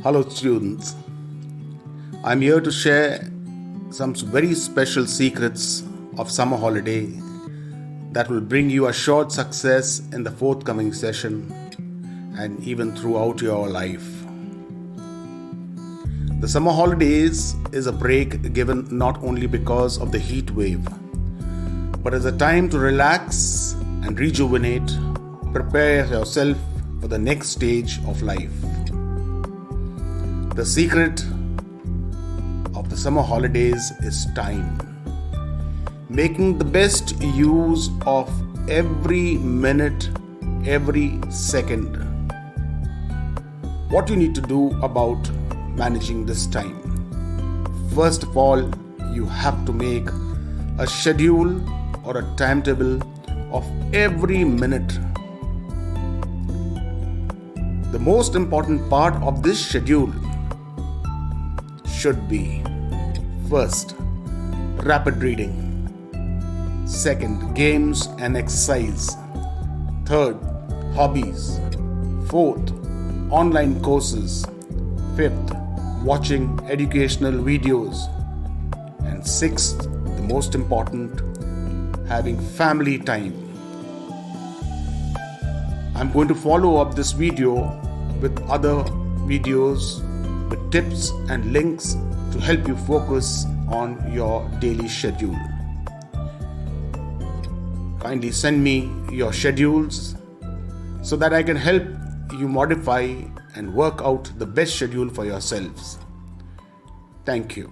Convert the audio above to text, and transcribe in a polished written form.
Hello students, I'm here to share some very special secrets of summer holiday that will bring you assured success in the forthcoming session and even throughout your life. The summer holidays is a break given not only because of the heat wave, but as a time to relax and rejuvenate, prepare yourself for the next stage of life. The secret of the summer holidays is time. Making the best use of every minute, every second. What you need to do about managing this time? First of all, you have to make a schedule or a timetable of every minute. The most important part of this schedule should be: first, rapid reading; second, games and exercise; third, hobbies; fourth, online courses; fifth, watching educational videos; and sixth, the most important, having family time. I'm going to follow up this video with other videos with tips and links to help you focus on your daily schedule. Kindly send me your schedules so that I can help you modify and work out the best schedule for yourselves. Thank you.